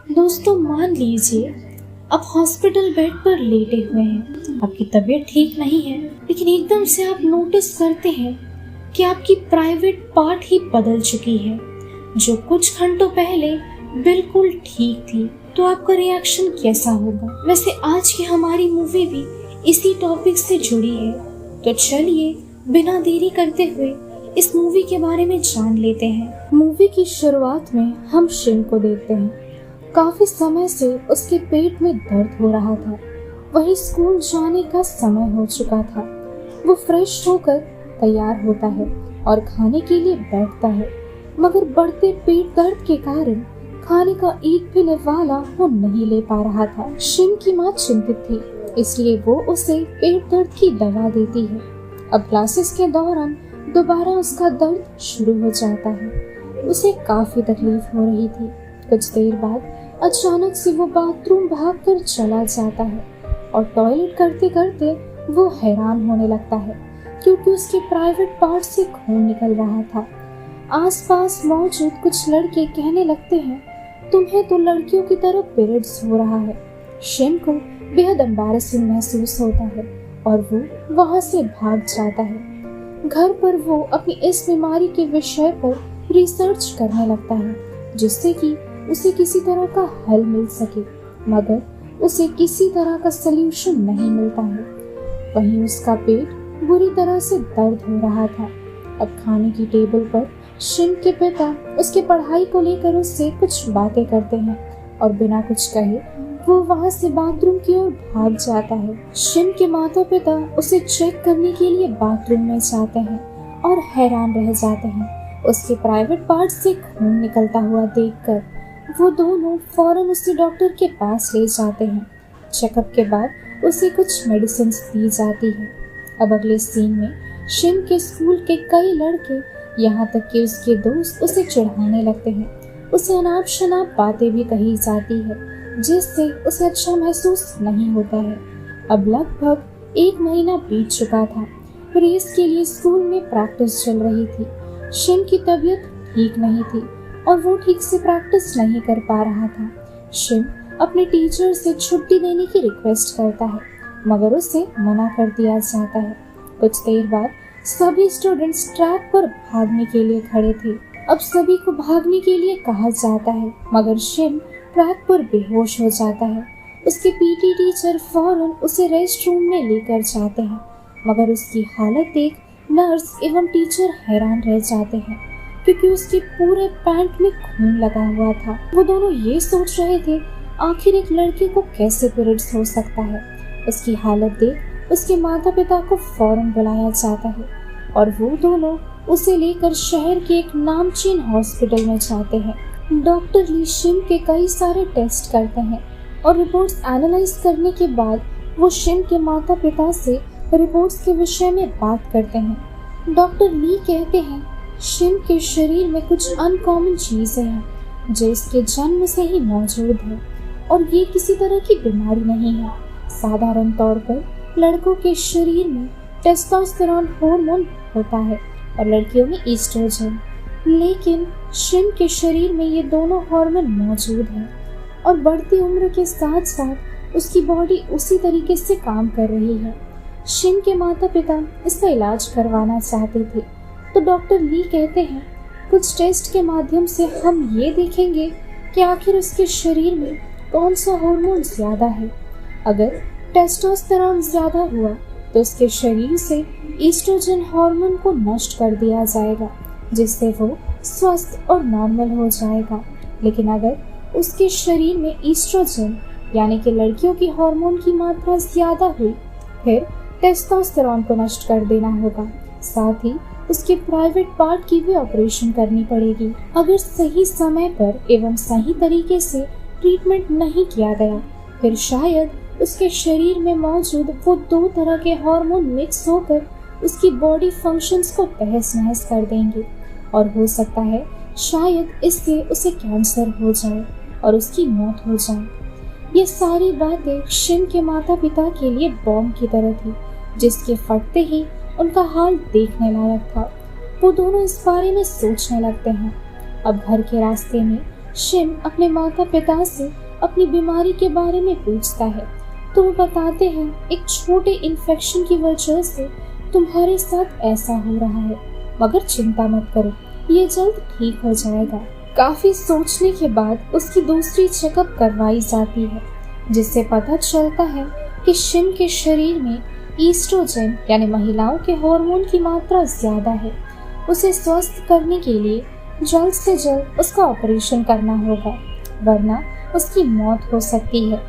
दोस्तों मान लीजिए आप हॉस्पिटल बेड पर लेटे हुए हैं, आपकी तबीयत ठीक नहीं है, लेकिन एकदम से आप नोटिस करते हैं कि आपकी प्राइवेट पार्ट ही बदल चुकी है, जो कुछ घंटों पहले बिल्कुल ठीक थी। तो आपका रिएक्शन कैसा होगा? वैसे आज की हमारी मूवी भी इसी टॉपिक से जुड़ी है, तो चलिए बिना देरी करते हुए इस मूवी के बारे में जान लेते हैं। मूवी की शुरुआत में हम शिन को देखते हैं। काफी समय से उसके पेट में दर्द हो रहा था। वही स्कूल जाने का समय हो चुका था। वो फ्रेश होकर तैयार होता है और खाने के लिए बैठता है, मगर बढ़ते पेट दर्द के कारण खाने का एक भी निवाला वो नहीं ले पा रहा था। शिन की माँ चिंतित थी, इसलिए वो उसे पेट दर्द की दवा देती है। अब क्लासेस के दौरान दोबारा उसका दर्द शुरू हो जाता है। उसे काफी तकलीफ हो रही थी। कुछ देर बाद अचानक से वो बाथरूम भागकर चला जाता है और टॉयलेट करते करते वो हैरान होने लगता है, क्योंकि उसके प्राइवेट पार्ट से खून निकल रहा था। आसपास मौजूद कुछ लड़के कहने लगते हैं, तुम्हें तो लड़कियों की तरह पीरियड्स हो रहा है। शिन को बेहद एम्बैरेसिंग महसूस होता है और वो वहां से भाग जाता है। घर पर वो अपनी इस बीमारी के विषय पर रिसर्च करने लगता है, जिससे कि उसे किसी तरह का हल मिल सके, मगर उसे किसी तरह का सलूशन नहीं मिलता है। वहीं उसका पेट बुरी तरह से दर्द हो रहा था। अब खाने की टेबल पर शिन के पिता उसकी पढ़ाई को लेकर उससे कुछ बातें करते हैं और बिना कुछ कहे वो वहां से बाथरूम की ओर भाग जाता है। शिन के माता पिता उसे चेक करने के लिए बाथरूम में जाते हैं और हैरान रह जाते हैं। उसके प्राइवेट पार्ट से खून निकलता हुआ देखकर वो दोनों फौरन उसे डॉक्टर के पास ले जाते हैं। चेकअप के बाद उसे कुछ मेडिसिन दी जाती है। अब अगले सीन में शिन के स्कूल के कई लड़के, यहाँ तक कि उसके दोस्त उसे चिढ़ाने लगते हैं। उसे अनाप शनाप बातें भी कही जाती है, जिससे उसे अच्छा महसूस नहीं होता है। अब लगभग 1 महीना बीत चुका था। रेस के लिए स्कूल में प्रैक्टिस चल रही थी। शिन की तबीयत ठीक नहीं थी और वो ठीक से प्रैक्टिस नहीं कर पा रहा था। शिन अपने टीचर से छुट्टी देने की रिक्वेस्ट करता है, मगर उसे मना कर दिया जाता है। कुछ देर बाद सभी स्टूडेंट्स ट्रैक पर भागने के लिए खड़े थे। अब सभी को भागने के लिए कहा जाता है, मगर शिन ट्रैक पर बेहोश हो जाता है। उसके पीटी टीचर फौरन उसे रेस्ट रूम में लेकर जाते हैं, मगर उसकी हालत देख नर्स एवं टीचर हैरान रह जाते हैं, क्योंकि उसके पूरे पैंट में खून लगा हुआ था। वो दोनों ये सोच रहे थे, आखिर एक लड़के को कैसे पीरियड्स हो सकता है। उसकी हालत देख उसके माता पिता को फौरन बुलाया जाता है और वो दोनों उसे लेकर शहर के एक नामचीन हॉस्पिटल में जाते हैं। डॉक्टर ली शिन के कई सारे टेस्ट करते हैं और रिपोर्ट्स एनालाइज करने के बाद वो शिन के माता पिता से रिपोर्ट्स के विषय में बात करते हैं। डॉक्टर ली कहते हैं, शिन के शरीर में कुछ अनकॉमन चीजें हैं जो इसके जन्म से ही मौजूद है और ये किसी तरह की बीमारी नहीं है। साधारण तौर पर लड़कों के शरीर में टेस्टोस्टेरोन हार्मोन होता है और लड़कियों में ईस्ट्रोजन, लेकिन शिन के शरीर में ये दोनों हार्मोन मौजूद हैं और बढ़ती उम्र के साथ साथ उसकी बॉडी उसी तरीके से काम कर रही है। शिन के माता पिता इसका इलाज करवाना चाहते थे, तो डॉक्टर ली कहते हैं, कुछ टेस्ट के माध्यम से हम ये देखेंगे कि आखिर उसके शरीर में कौन सा हार्मोन ज्यादा है। अगर टेस्टोस्टेरोन ज्यादा हुआ तो उसके शरीर से ईस्ट्रोजन हार्मोन को नष्ट कर दिया जाएगा, जिससे वो स्वस्थ और नॉर्मल हो जाएगा। लेकिन अगर उसके शरीर में ईस्ट्रोजन यानी कि लड़कियों की हार्मोन की मात्रा ज्यादा हुई, फिर टेस्टोस्टेरोन को नष्ट कर देना होगा। साथ ही उसके प्राइवेट पार्ट की भी ऑपरेशन करनी पड़ेगी। अगर सही समय पर एवं सही तरीके से ट्रीटमेंट नहीं किया गया, फिर शायद उसके शरीर में मौजूद वो 2 तरह के हार्मोन मिक्स होकर उसकी बॉडी फंक्शंस को तहस नहस कर देंगे और हो सकता है शायद इससे उसे कैंसर हो जाए और उसकी मौत हो जाए। ये सारी बातें शिन के माता पिता के लिए बॉम्ब की तरह थी, जिसके फटते ही उनका हाल देखने लायक था। वो दोनों इस बारे में सोचने लगते हैं। अब घर के रास्ते में शिम अपने माता पिता से अपनी बीमारी के बारे में पूछता है तो वो बताते हैं एक छोटे इन्फेक्शन की वजह से तुम्हारे साथ ऐसा हो रहा है, मगर चिंता मत करो, ये जल्द ठीक हो जाएगा। काफी सोचने के बाद उसकी दूसरी चेकअप करवाई जाती है, जिससे पता चलता है कि शिम के शरीर में ईस्ट्रोजन यानी महिलाओं के हार्मोन की मात्रा ज्यादा है। उसे स्वस्थ करने के लिए जल्द से जल्द उसका ऑपरेशन करना होगा, वरना उसकी मौत हो सकती है।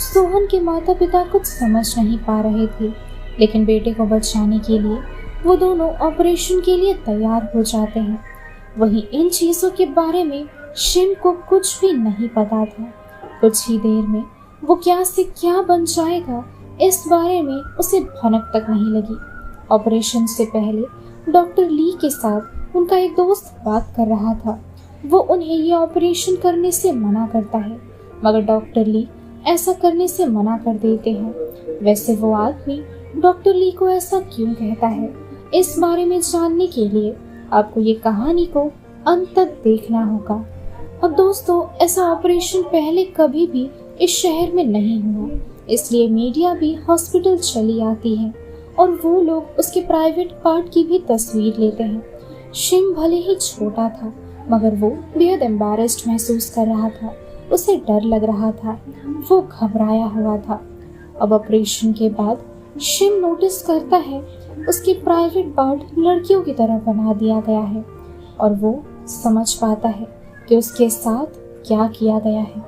सोहन के माता पिता कुछ समझ नहीं पा रहे थे, लेकिन बेटे को बचाने के लिए वो दोनों ऑपरेशन के लिए तैयार हो जाते हैं। वहीं इन चीजों के बारे में शिम को कुछ भी नहीं पता था। कुछ ही देर में वो क्या से क्या बन जाएगा, इस बारे में उसे भनक तक नहीं लगी। ऑपरेशन से पहले डॉक्टर ली के साथ उनका एक दोस्त बात कर रहा था। वो उन्हें ये ऑपरेशन करने से मना करता है, मगर डॉक्टर ली ऐसा करने से मना कर देते हैं। वैसे वो आदमी डॉक्टर ली को ऐसा क्यों कहता है, इस बारे में जानने के लिए आपको ये कहानी को अंत तक देखना होगा। अब दोस्तों, ऐसा ऑपरेशन पहले कभी भी इस शहर में नहीं हुआ, इसलिए मीडिया भी हॉस्पिटल चली आती है और वो लोग उसके प्राइवेट पार्ट की भी तस्वीर लेते हैं। शिम भले ही छोटा था, मगर वो बेहद एम्बैरेस्ड महसूस कर रहा था। उसे डर लग रहा था, वो घबराया हुआ था। अब ऑपरेशन के बाद शिम नोटिस करता है उसके प्राइवेट पार्ट लड़कियों की तरह बना दिया गया है और वो समझ पाता है कि उसके साथ क्या किया गया है।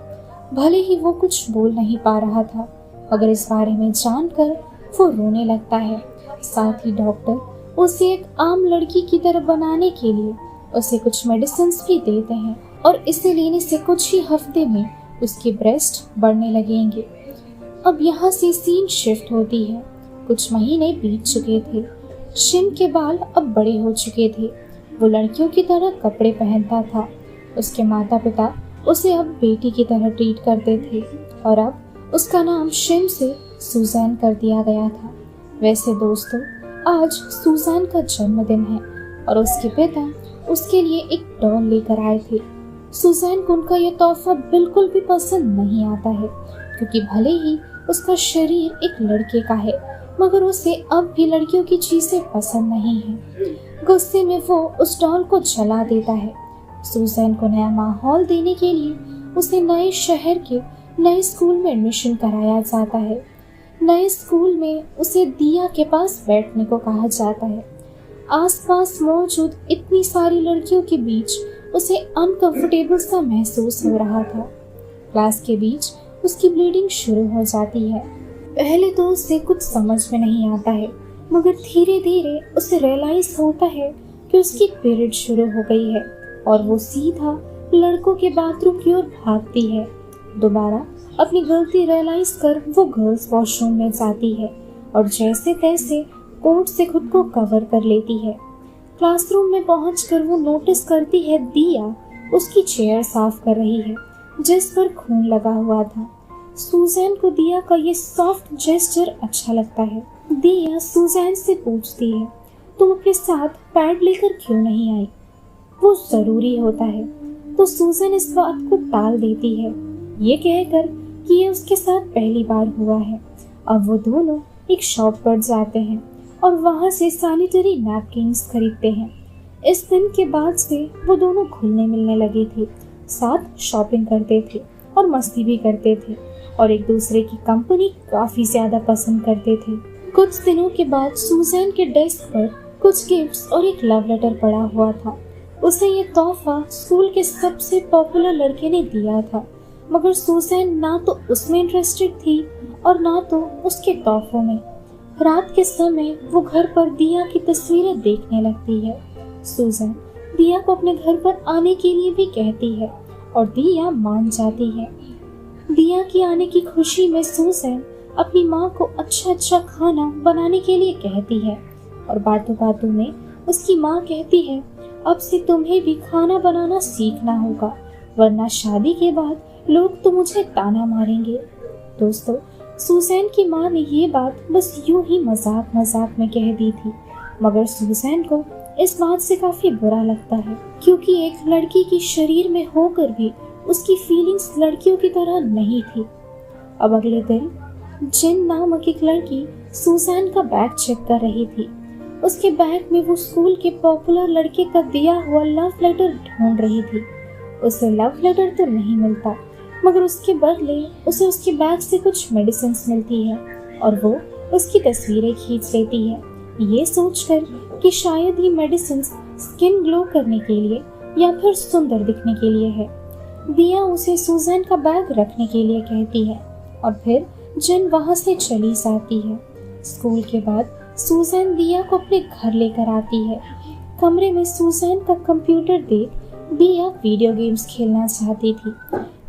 भले ही वो कुछ बोल नहीं पा रहा था, मगर इस बारे में जानकर वो रोने लगता है। साथ ही डॉक्टर उसे एक आम लड़की की तरह बनाने के लिए उसे कुछ मेडिसिन भी देते हैं और इसे लेने से कुछ ही हफ्ते में उसके ब्रेस्ट बढ़ने लगेंगे। अब यहाँ से सीन शिफ्ट होती है। कुछ महीने बीत चुके थे। शिम के बाल अब बड़े हो चुके थे। वो लड़कियों की तरह कपड़े पहनता था। उसके माता पिता उसे अब बेटी की तरह ट्रीट करते थे और अब उसका नाम शिम से सुजैन कर दिया गया था। वैसे दोस्तों, आज सुजैन का जन्मदिन है और उसके पिता उसके लिए एक डॉल लेकर आए थे। सुजैन को उनका यह तोहफा बिल्कुल भी पसंद नहीं आता है, क्योंकि भले ही उसका शरीर एक लड़के का है, मगर उसे अब भी लड़कियों की चीजें पसंद नहीं है। गुस्से में वो उस डॉल को जला देता है। सुजैन को नया माहौल देने के लिए उसे नए शहर के नए स्कूल में एडमिशन कराया जाता है। नए स्कूल में उसे दिया के पास बैठने को कहा जाता है। आसपास मौजूद इतनी सारी लड़कियों के बीच उसे अनकंफर्टेबल सा महसूस हो रहा था। क्लास के बीच उसकी ब्लीडिंग शुरू हो जाती है। पहले तो उसे कुछ समझ में नहीं आता है, मगर धीरे धीरे उसे रियलाइज होता है कि उसकी पीरियड शुरू हो गई है और वो सीधा लड़कों के बाथरूम की ओर भागती है। दोबारा अपनी गलती रियलाइज कर वो गर्ल्स वॉशरूम में जाती है और जैसे तैसे कोट से खुद को कवर कर लेती है। क्लासरूम में पहुंचकर वो नोटिस करती है दिया उसकी चेयर साफ कर रही है, जिस पर खून लगा हुआ था। सुजैन को दिया का ये सॉफ्ट जेस्चर अच्छा लगता है। दिया सुजैन से पूछती है, तुम अपने साथ पैड लेकर क्यों नहीं आई? वो जरूरी होता है। तो सुजैन इस बात को टाल देती है, ये कहकर कि ये उसके साथ पहली बार हुआ है। अब वो दोनों एक शॉप पर जाते हैं और वहां से सैनिटरी नैपकिन्स खरीदते हैं। इस दिन के बाद से वो दोनों घुलने मिलने लगे थे, साथ शॉपिंग करते थे और मस्ती भी करते थे और एक दूसरे की कंपनी काफी ज्यादा पसंद करते थे। कुछ दिनों के बाद सुजैन के डेस्क पर कुछ गिफ्ट्स और एक लव लेटर पड़ा हुआ था। उसे ये तोहफा स्कूल के सबसे पॉपुलर लड़के ने दिया था, मगर सुजैन ना तो उसमें इंटरेस्टेड थी और ना तो उसके तोहफों में। रात के समय वो घर पर दिया की तस्वीरें देखने लगती है। सुजैन दिया को अपने घर पर आने के लिए भी कहती है और दिया मान जाती है। दिया की आने की खुशी में सुजैन अपनी माँ को अच्छा खाना बनाने के लिए कहती है और बातों बातों में उसकी माँ कहती है, अब से तुम्हें भी खाना बनाना सीखना होगा, वरना शादी के बाद लोग तो मुझे ताना मारेंगे। दोस्तों, सुजैन की माँ ने ये बात बस यूं ही मजाक मजाक में कह दी थी, मगर सुजैन को इस बात से काफी बुरा लगता है, क्योंकि एक लड़की के शरीर में होकर भी उसकी फीलिंग्स लड़कियों की तरह नहीं थी। अब अगले दिन जिन नामक एक लड़की सुजैन का बैग चेक कर रही थी। उसके बैग में वो स्कूल के पॉपुलर लड़के का दिया हुआ लव लेटर ढूंढ रही थी। उसे लव लेटर तो नहीं मिलता, मगर उसके बदले उसे उसके बैग से कुछ मेडिसिन मिलती है और वो उसकी तस्वीरें खींच लेती है, ये सोचकर कि शायद ये मेडिसिन स्किन ग्लो करने के लिए या फिर सुंदर दिखने के लिए है। दिया उसे सुजैन का बैग रखने के लिए कहती है और फिर जिन वहां से चली जाती है। स्कूल के बाद सुजैन दिया को अपने घर लेकर आती है। कमरे में सुजैन का कंप्यूटर देख दिया वीडियो गेम्स खेलना चाहती थी।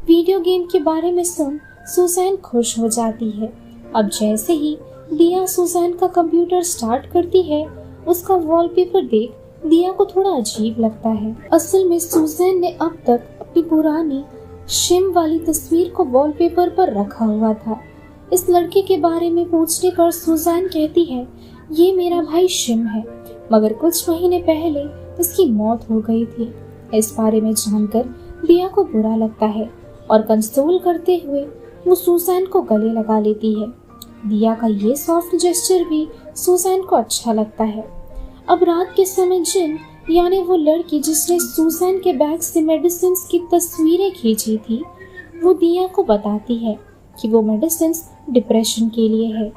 वीडियो गेम के बारे में सुन सुजैन खुश हो जाती है। अब जैसे ही दिया सुजैन का कंप्यूटर स्टार्ट करती है, उसका वॉलपेपर देख दिया को थोड़ा अजीब लगता है। असल में सुजैन ने अब तक अपनी पुरानी शिम वाली तस्वीर को वॉलपेपर पर रखा हुआ था। इस लड़के के बारे में पूछने पर सुजैन कहती है, ये मेरा भाई शिम है, मगर कुछ महीने पहले इसकी मौत हो गई थी। इस बारे में जानकर दिया को बुरा लगता है और कंसोल करते हुए वो सुजैन को गले लगा लेती है। दिया का ये सॉफ्ट जेस्चर भी सुजैन को अच्छा लगता है। अब रात के समय जिन यानी वो लड़की जिसने सुजैन के बैग से मेडिसिन की तस्वीरें खींची थी, वो दिया को बताती है कि वो मेडिसिन डिप्रेशन के लिए है।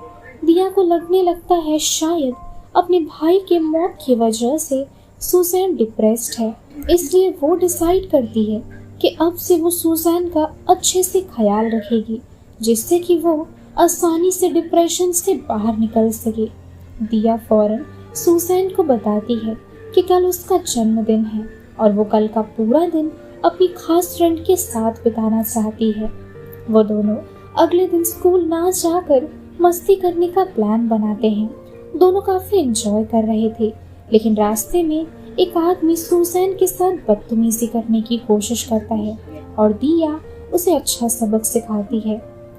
दिया को लगने लगता है शायद अपने भाई के मौत की वजह से सुजैन डिप्रेस्ड है, इसलिए वो डिसाइड करती है कि अब से वो सुजैन का अच्छे से ख्याल रखेगी, जिससे कि वो आसानी से डिप्रेशन से बाहर निकल सके। दिया फौरन सुजैन को बताती है कि कल उसका जन्मदिन है और वो कल का पूरा दिन अपनी खास फ्रेंड के साथ बिताना चाहती है। वो दोनों अगले दिन स्कूल ना जाकर मस्ती करने का प्लान बनाते हैं। दोनों काफी एंजॉय कर रहे थे, लेकिन रास्ते में एक आदमी सुजैन के साथ बदतमीजी करने की कोशिश करता है और दिया उसे अच्छा सबक सिखाती है।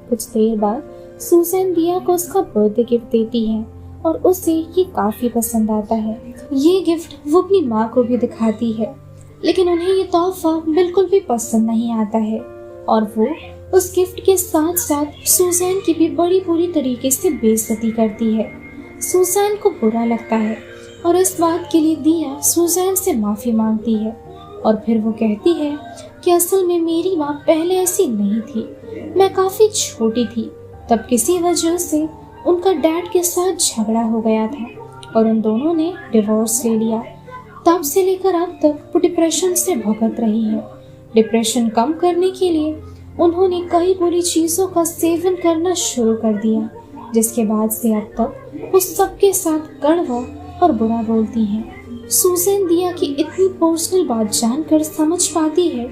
कुछ देर बाद सुजैन दिया को उसका बर्थडे गिफ्ट देती है और उसे ये काफी पसंद आता है। ये गिफ्ट वो अपनी माँ को भी दिखाती है, लेकिन उन्हें ये तोहफा बिल्कुल भी पसंद नहीं आता है और वो उस गिफ्ट के साथ साथ सुजैन की भी बड़ी बुरी तरीके से बेइज्जती करती है। सुजैन को बुरा लगता है और इस बात के लिए दिया सुजैन से माफी मांगती है और फिर वो कहती है कि असल में मेरी माँ पहले ऐसी नहीं थी, मैं काफी छोटी थी, तब किसी वजह से उनका डैड के साथ झगड़ा हो गया था और उन दोनों ने डिवोर्स ले लिया। तब से लेकर अब तक वो डिप्रेशन से भुगत रही है। डिप्रेशन कम करने के लिए उन्होंने कई बुरी चीज़ों का सेवन करना शुरू कर दिया, जिसके बाद से अब तक वो सबके साथ कड़वा और बुरा बोलती हैं। सुजैन दिया की इतनी पर्सनल बात जानकर समझ पाती है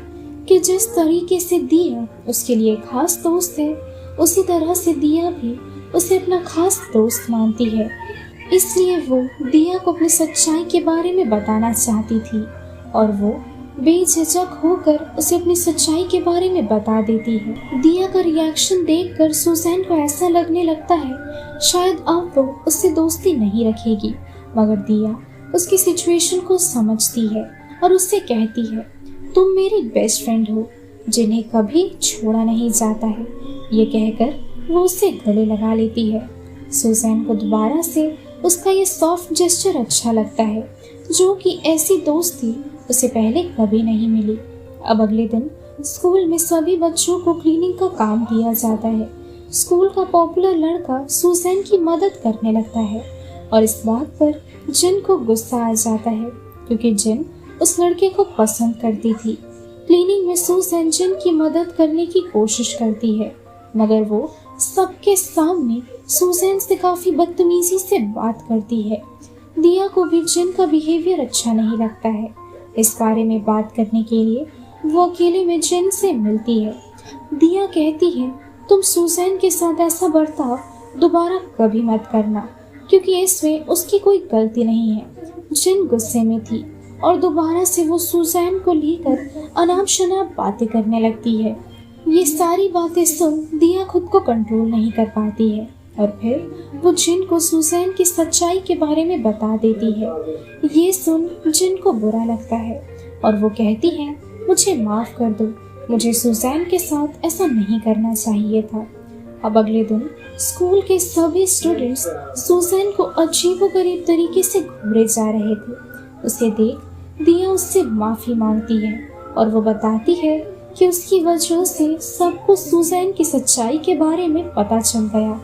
कि जिस तरीके से दिया उसके लिए खास दोस्त है, उसी तरह से दिया भी उसे अपना खास दोस्त मानती है। इसलिए वो दिया को अपनी सच्चाई के बारे में बताना चाहती थी और वो बेझिझक होकर उसे अपनी सच्चाई के बारे में बता देती है। दिया का रिएक्शन देखकर सुजैन को ऐसा लगने लगता है शायद अब वो उससे दोस्ती नहीं रखेगी, मगर दिया उसकी सिचुएशन को समझती है और उससे कहती है, तुम मेरी बेस्ट फ्रेंड हो जिन्हें कभी छोड़ा नहीं जाता है। ये कहकर वो उससे गले लगा लेती है। सुजैन को दोबारा से उसका ये सॉफ्ट जेस्चर अच्छा लगता है, जो कि ऐसी दोस्ती उसे पहले कभी नहीं मिली। अब अगले दिन स्कूल में सभी बच्चों को क्लीनिंग का काम दिया जाता है। स्कूल का पॉपुलर लड़का सुजैन की मदद करने लगता है और इस बात पर जिन को गुस्सा आ जाता है, क्योंकि जिन उस लड़के को पसंद करती थी। क्लीनिंग में सुजैन जिन की मदद करने की कोशिश करती है, मगर वो सबके सामने सुजैन से काफी बदतमीजी से बात करती है। दिया को भी जिन का बिहेवियर अच्छा नहीं लगता है। इस बारे में बात करने के लिए वो अकेले में जिन से मिलती है। दिया कहती है, तुम सुजैन के साथ ऐसा बर्ताव दोबारा कभी मत करना, क्योंकि इसमें उसकी कोई गलती नहीं है। जिन गुस्से में थी और दोबारा से वो सुजैन को लेकर अनाप शनाप बातें करने लगती है। ये सारी बातें सुन दिया खुद को कंट्रोल नहीं कर पाती है और फिर वो जिन को सुजैन की सच्चाई के बारे में बता देती है। ये सुन जिन को बुरा लगता है और वो कहती है, मुझे माफ कर दो, मुझे सुजैन के साथ ऐसा नहीं करना चाहिए था। अब अगले दिन स्कूल के सभी स्टूडेंट्स सुजैन को अजीबोगरीब तरीके से घूरे जा रहे थे। उसे देख दिया उससे माफी मांगती है और वो बताती है कि उसकी वजह से सबको सुजैन की सच्चाई के बारे में पता चल गया।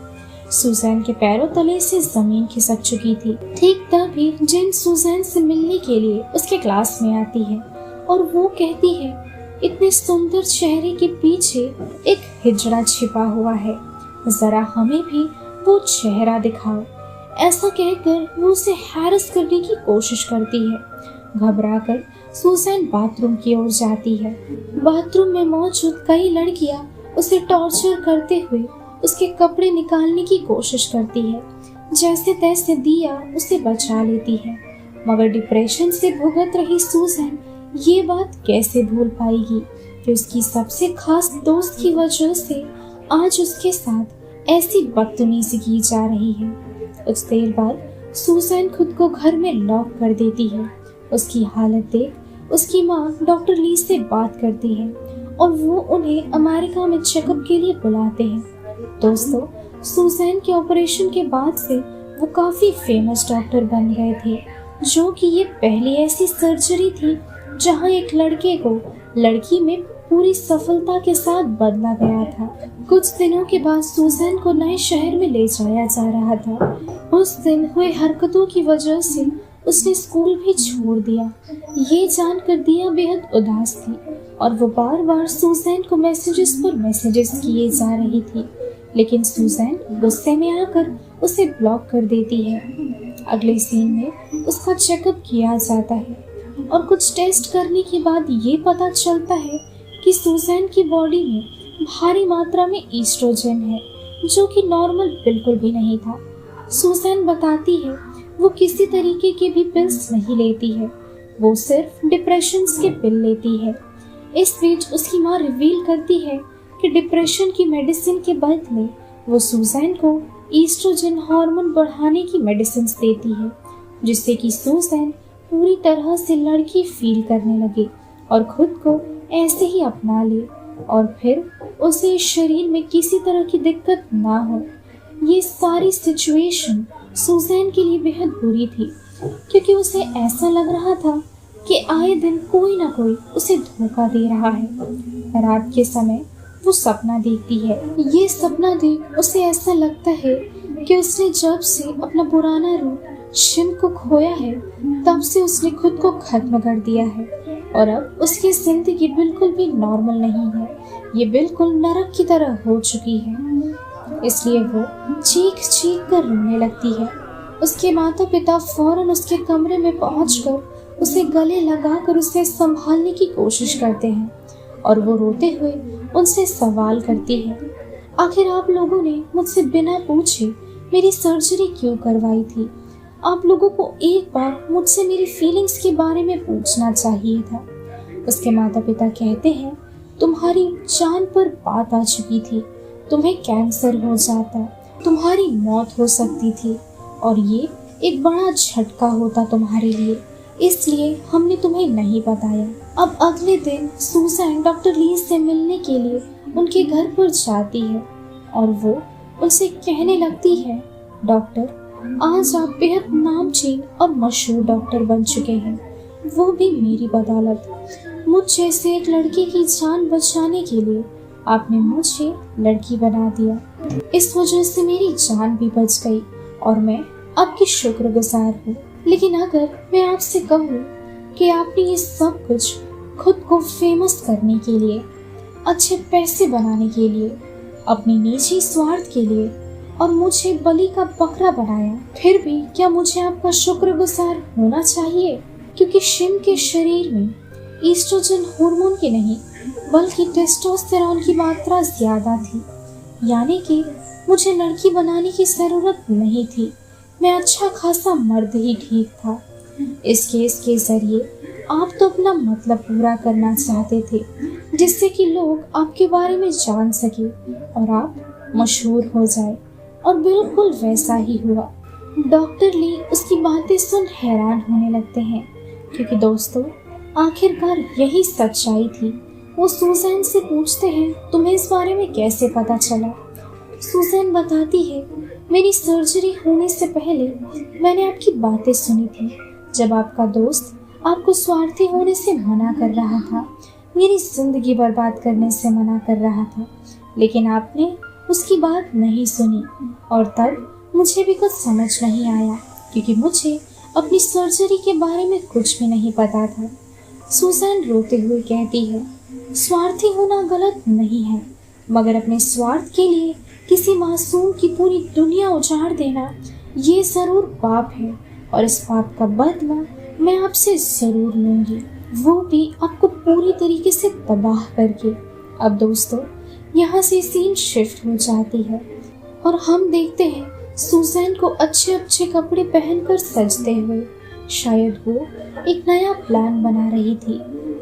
सुजैन के पैरों तले से जमीन खिसक चुकी थी। ठीक तभी जिन सुजैन से मिलने के लिए उसके क्लास में आती है और वो कहती है, इतने सुंदर चेहरे के पीछे एक हिजड़ा छिपा हुआ है, जरा हमें भी वो चेहरा दिखाओ। ऐसा कहकर वो उसे हैरस करने की कोशिश करती है। घबराकर सुजैन बाथरूम की ओर जाती है। बाथरूम में मौजूद कई लड़कियां उसे टॉर्चर करते हुए उसके कपड़े निकालने की कोशिश करती है। जैसे तैसे दिया उसे बचा लेती है, मगर डिप्रेशन से भुगत रही सुजैन ये बात कैसे भूल पाएगी कि उसकी सबसे खास दोस्त की वजह से आज उसके साथ ऐसी बदतमीजी की जा रही है। कुछ देर बाद सुजैन खुद को घर में लॉक कर देती है। उसकी हालत देख उसकी माँ डॉक्टर ली से बात करती है और वो उन्हें अमेरिका में चेकअप के लिए बुलाते हैं। दोस्तों, सुजैन के ऑपरेशन के बाद से वो काफी फेमस डॉक्टर बन गए थे, जो कि ये पहली ऐसी सर्जरी थी जहां एक लड़के को लड़की में पूरी सफलता के साथ बदला गया था। कुछ दिनों के बाद सुजैन को नए शहर में ले जाया जा रहा था। उस दिन हुए हरकतों की वजह से उसने स्कूल भी छोड़ दिया। ये जानकर दिया बेहद उदास थी और वो बार बार सुजैन को मैसेजेस पर मैसेजेस किए जा रही थी, लेकिन सुजैन गुस्से में आकर उसे ब्लॉक कर देती है। अगले सीन में उसका चेकअप किया जाता है और कुछ टेस्ट करने के बाद ये पता चलता है कि सुजैन की बॉडी में भारी मात्रा में ईस्ट्रोजन है, जो कि नॉर्मल बिल्कुल भी नहीं था। सुजैन बताती है वो किसी तरीके के भी पिल्स नहीं लेती है, वो सिर्फ डिप्रेशन के पिल लेती है। इस बीच उसकी माँ रिवील करती है कि डिप्रेशन की मेडिसिन के बदले वो सुजैन को ईस्ट्रोजन हार्मोन बढ़ाने की मेडिसिन देती है, जिससे कि सुजैन पूरी तरह से लड़की फील करने लगे और खुद को ऐसे ही अपना ले और फिर उसे शरीर में किसी तरह की दिक्कत ना हो। ये सारी सिचुएशन सुजैन के लिए बेहद बुरी थी, क्योंकि उसे ऐसा लग रहा था कि आए दिन कोई ना कोई उसे धोखा दे रहा है। रात के समय वो सपना देखती है। ये सपना देख उसे ऐसा लगता है कि उसने जब से अपना पुराना रूप शिम को खोया है, तब से उसने खुद को खत्म कर दिया है और अब उसकी जिंदगी बिल्कुल भी नॉर्मल नहीं है। ये बिल्कुल नरक की तरह हो चुकी है। इसलिए वो चीख चीख कर रोने लगती है। उसके माता पिता फौरन उसके कमरे में पहुंचकर उसे गले लगाकर उसे संभालने की कोशिश करते हैं और वो रोते हुए उनसे सवाल करती है, आखिर आप लोगों ने मुझसे बिना पूछे मेरी सर्जरी क्यों करवाई थी? आप लोगों को एक बार मुझसे मेरी फीलिंग्स के बारे में पूछना चाहिए था। उसके माता पिता कहते हैं, तुम्हारी जान पर बात आ चुकी थी, तुम्हें कैंसर हो जाता, तुम्हारी मौत हो सकती थी और ये एक बड़ा झटका होता तुम्हारे लिए, इसलिए हमने तुम्हें नहीं बताया। अब अगले दिन सुजैन डॉक्टर ली से मिलने के लिए उनके घर पर जाती है और वो उनसे कहने लगती है, डॉक्टर, आज आप बेहद नामचीन और मशहूर डॉक्टर बन चुके हैं, वो भी मेरी बदौलत। मुझ जैसे एक लड़की की जान बचाने के लिए आपने मुझे लड़की बना दिया। इस वजह से मेरी जान भी बच गई और मैं आपकी शुक्रगुजार हूँ। लेकिन अगर मैं आपसे कहूँ कि आपने ये सब कुछ खुद को फेमस करने के लिए, अच्छे पैसे बनाने के लिए, अपनी निजी स्वार्थ के लिए और मुझे बलि का बकरा बनाया, फिर भी क्या मुझे आपका शुक्रगुजार होना चाहिए? क्योंकि शिम के शरीर में ईस्ट्रोजन हार्मोन की नहीं बल्कि टेस्टोस्टेरोन की मात्रा ज्यादा थी, यानी कि मुझे लड़की बनाने की जरूरत नहीं थी, मैं अच्छा खासा मर्द ही ठीक था। इस केस के जरिए आप तो अपना मतलब पूरा करना चाहते थे, जिससे कि लोग आपके बारे में जान सके और आप मशहूर हो जाए, और बिल्कुल वैसा ही हुआ। डॉक्टर ली उसकी बातें सुन हैरान होने लगते हैं, क्योंकि दोस्तों आखिरकार यही सच्चाई थी। वो सुसैन से पूछते हैं, तुम्हें इस बारे में कैसे पता चला? सुसैन बताती है, मेरी सर्जरी होने से पहले मैंने आपकी बातें सुनी थी, जब आपका दोस्त आपको स्वार्थी होने से मना कर रहा था, मेरी जिंदगी बर्बाद करने से मना कर रहा था, लेकिन आपने उसकी बात नहीं सुनी और तब मुझे भी कुछ समझ नहीं आया, क्योंकि मुझे अपनी सर्जरी के बारे में कुछ भी नहीं पता था। सुसैन रोते हुए कहती है, स्वार्थी होना गलत नहीं है, मगर अपने स्वार्थ के लिए किसी मासूम की पूरी दुनिया उजाड़ देना ये जरूर पाप है, और इस पाप का बदला मैं आपसे जरूर लूंगी, वो भी आपको पूरी तरीके से तबाह करके। अब दोस्तों, यहाँ से सीन शिफ्ट हो जाती है और हम देखते हैं सुसैन को अच्छे अच्छे कपड़े पहनकर सजते हुए। शायद वो एक नया प्लान बना रही थी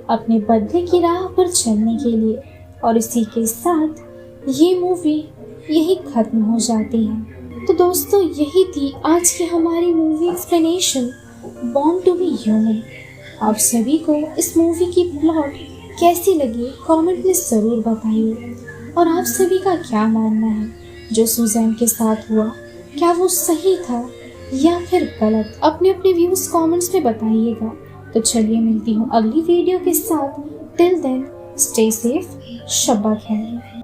अपने बदले की राह पर चलने के लिए। और इसी के साथ ये मूवी यही खत्म हो जाती है। तो दोस्तों, यही थी आज की हमारी movie explanation born to be human. आप सभी को इस मूवी की प्लॉट कैसी लगी कमेंट में ज़रूर बताइए, और आप सभी का क्या मानना है जो सुसैन के साथ हुआ, क्या वो सही था या फिर गलत? अपने अपने व्यूज़ कमेंट्स में बताइएगा। तो चलिए मिलती हूँ अगली वीडियो के साथ। टिल देन स्टे सेफ, शब्बा खैर।